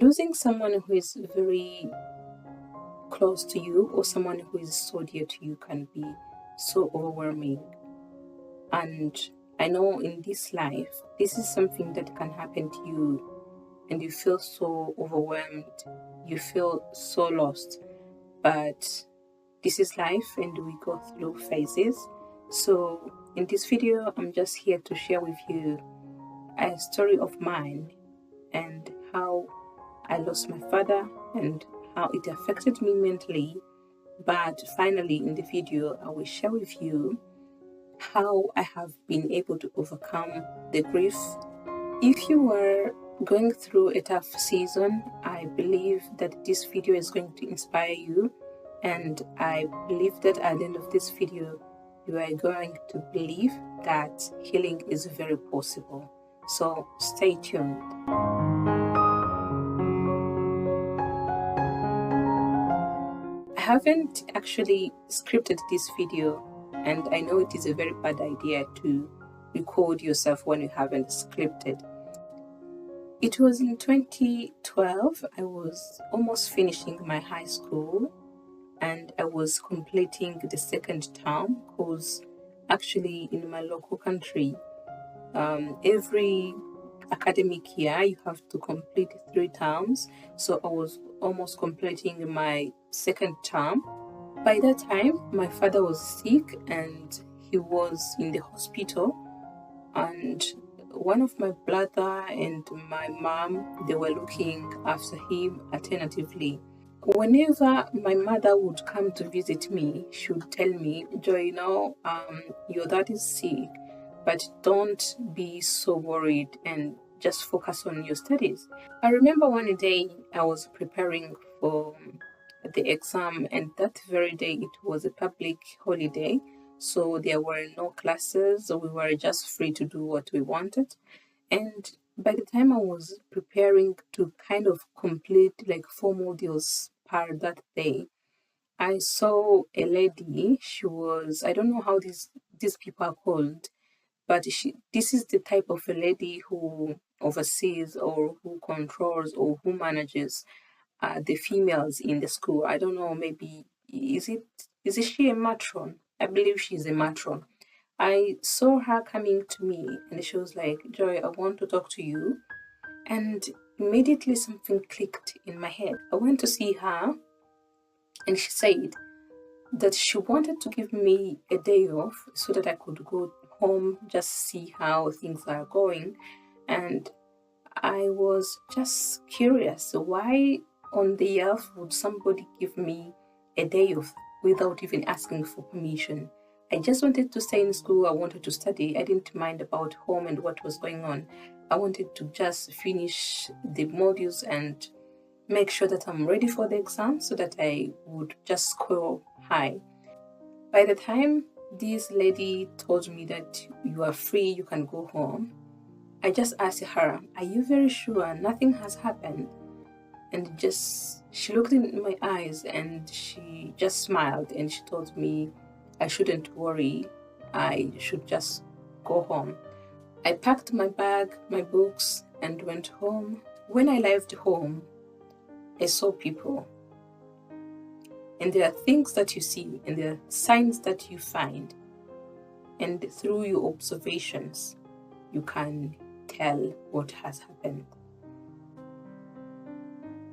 Losing someone who is very close to you or someone who is so dear to you can be so overwhelming. And I know in this life, this is something that can happen to you and you feel so overwhelmed. You feel so lost. But this is life and we go through phases. So in this video, I'm just here to share with you a story of mine and how I lost my father and how it affected me mentally. But finally, in the video, I will share with you how I have been able to overcome the grief. If you are going through a tough season, I believe that this video is going to inspire you, and I believe that at the end of this video, you are going to believe that healing is very possible. So stay tuned. I haven't actually scripted this video, and I know it is a very bad idea to record yourself when you haven't scripted. It was in 2012. I was almost finishing my high school and I was completing the second term, because actually in my local country, every academic year you have to complete 3 terms. So I was almost completing my second term. By that time, my father was sick and he was in the hospital, and one of my brother and my mom, they were looking after him alternatively. Whenever my mother would come to visit me, she would tell me, Joy, your dad is sick, but don't be so worried and just focus on your studies. I remember one day I was preparing for the exam, and that very day it was a public holiday, so there were no classes, so we were just free to do what we wanted. And by the time I was preparing to kind of complete like 4 modules per that day, I saw a lady. She was, I don't know how these people are called, but this is the type of a lady who oversees or who controls or who manages the females in the school. I don't know, maybe is she a matron? I believe she's a matron. I saw her coming to me and she was like, Joy, I want to talk to you. And immediately something clicked in my head. I went to see her and she said that she wanted to give me a day off so that I could go home, just see how things are going. And I was just curious, why on the earth would somebody give me a day off without even asking for permission? I just wanted to stay in school. I wanted to study. I didn't mind about home and what was going on. I wanted to just finish the modules and make sure that I'm ready for the exam so that I would just score high. By the time this lady told me that you are free, you can go home, I just asked her, are you very sure nothing has happened? And she looked in my eyes and she just smiled and she told me I shouldn't worry, I should just go home. I packed my bag, my books, and went home. When I left home, I saw people. And there are things that you see and there are signs that you find. And through your observations, you can tell what has happened.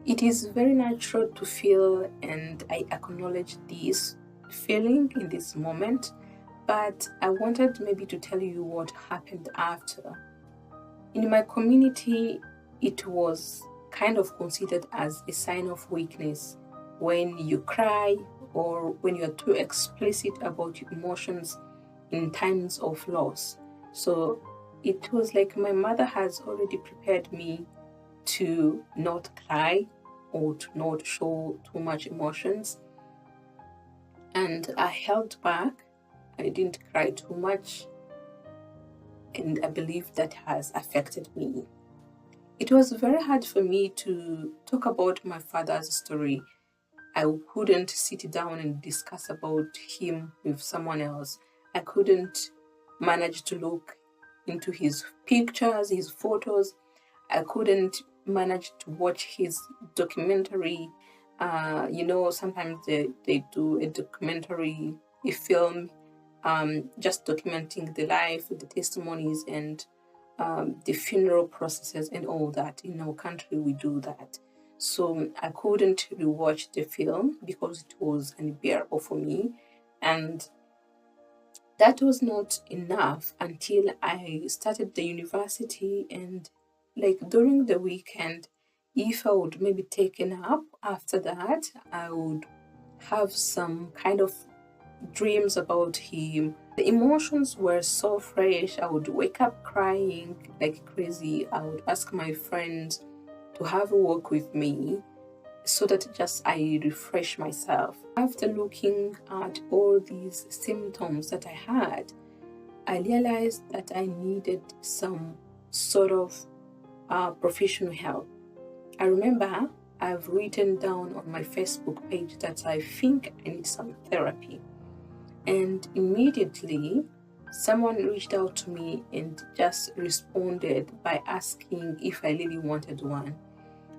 It is very natural to feel, and I acknowledge this feeling in this moment, but I wanted maybe to tell you what happened after. In my community, it was kind of considered as a sign of weakness when you cry or when you are too explicit about your emotions in times of loss. So it was like my mother has already prepared me to not cry or to not show too much emotions. And I held back. I didn't cry too much. And I believe that has affected me. It was very hard for me to talk about my father's story. I couldn't sit down and discuss about him with someone else. I couldn't manage to look into his pictures, his photos. I couldn't managed to watch his documentary. Sometimes they do a documentary, a film, just documenting the life, the testimonies, and the funeral processes and all that. In our country, we do that. So I couldn't rewatch the film because it was unbearable for me. And that was not enough until I started the university, and like during the weekend, if I would maybe take a nap after that, I would have some kind of dreams about him. The emotions were so fresh. I would wake up crying like crazy. I would ask my friends to have a walk with me so that just I refresh myself. After looking at all these symptoms that I had, I realized that I needed some sort of professional help. I remember I've written down on my Facebook page that I think I need some therapy. And immediately, someone reached out to me and just responded by asking if I really wanted one.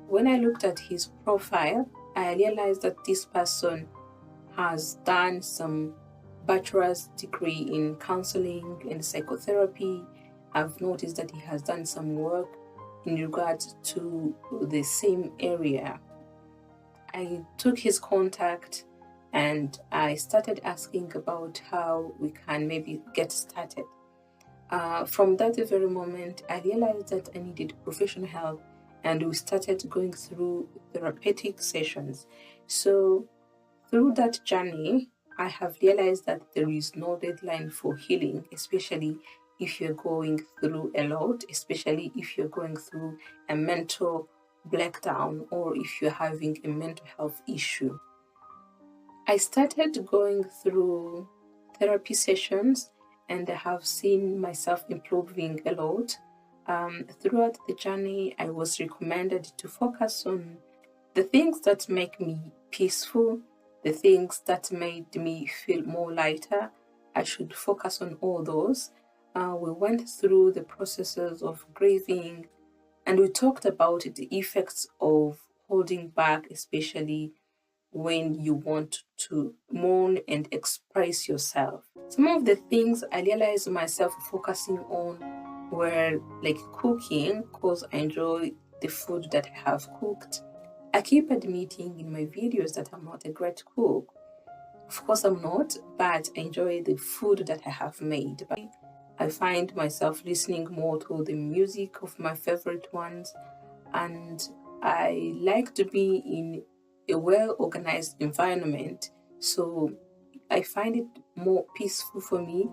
When I looked at his profile, I realized that this person has done some bachelor's degree in counseling and psychotherapy. I've noticed that he has done some work in regards to the same area. I took his contact and I started asking about how we can maybe get started. From that very moment, I realized that I needed professional help, and we started going through therapeutic sessions. So, through that journey, I have realized that there is no deadline for healing, especially if you're going through a lot, especially if you're going through a mental breakdown or if you're having a mental health issue. I started going through therapy sessions and I have seen myself improving a lot. Throughout the journey, I was recommended to focus on the things that make me peaceful, the things that made me feel more lighter. I should focus on all those. We went through the processes of grieving and we talked about the effects of holding back, especially when you want to mourn and express yourself. Some of the things I realized myself focusing on were like cooking, because I enjoy the food that I have cooked. I keep admitting in my videos that I'm not a great cook. Of course, I'm not, but I enjoy the food that I have made. But I find myself listening more to the music of my favorite ones, and I like to be in a well-organized environment, so I find it more peaceful for me.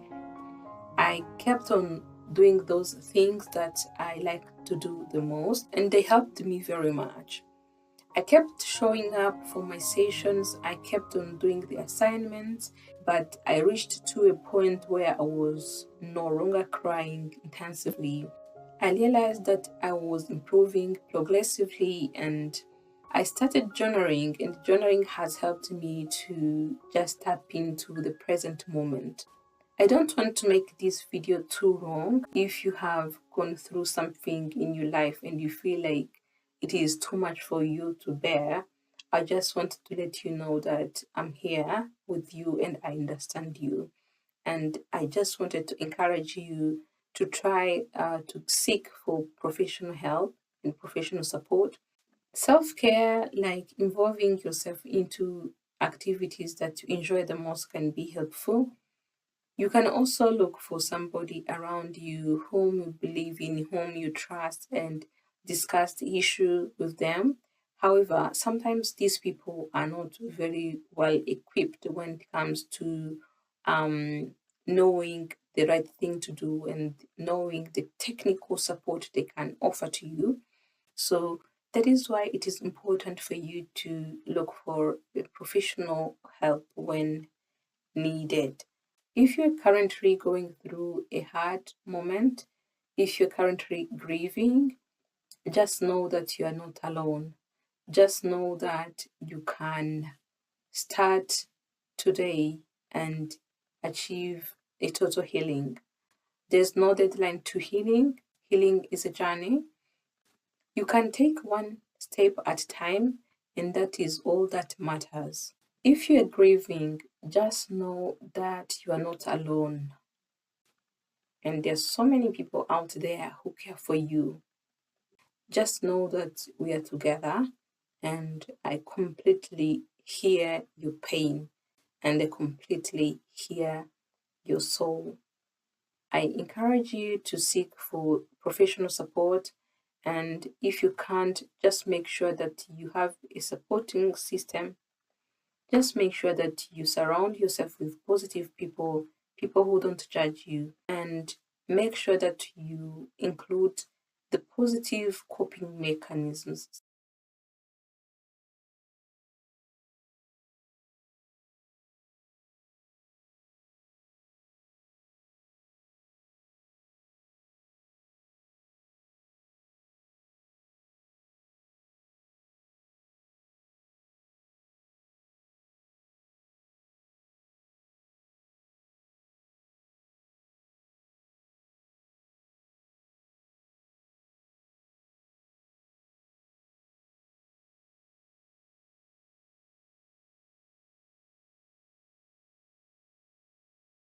I kept on doing those things that I like to do the most, and they helped me very much. I kept showing up for my sessions, I kept on doing the assignments, but I reached to a point where I was no longer crying intensively. I realized that I was improving progressively and I started journaling, and journaling has helped me to just tap into the present moment. I don't want to make this video too long. If you have gone through something in your life and you feel like it is too much for you to bear, I just want to let you know that I'm here with you and I understand you. And I just wanted to encourage you to try to seek for professional help and professional support. Self-care, like involving yourself into activities that you enjoy the most, can be helpful. You can also look for somebody around you whom you believe in, whom you trust, and discuss the issue with them. However, sometimes these people are not very well equipped when it comes to um, knowing the right thing to do and knowing the technical support they can offer to you. So that is why it is important for you to look for professional help when needed. If you're currently going through a hard moment, if you're currently grieving, just know that you are not alone. Just know that you can start today and achieve a total healing. There's no deadline to healing. Healing is a journey. You can take one step at a time, and that is all that matters. If you are grieving, just know that you are not alone. And there's so many people out there who care for you. Just know that we are together, and I completely hear your pain, and I completely hear your soul. I encourage you to seek for professional support, and if you can't, just make sure that you have a supporting system. Just make sure that you surround yourself with positive people, people who don't judge you, and make sure that you include the positive coping mechanisms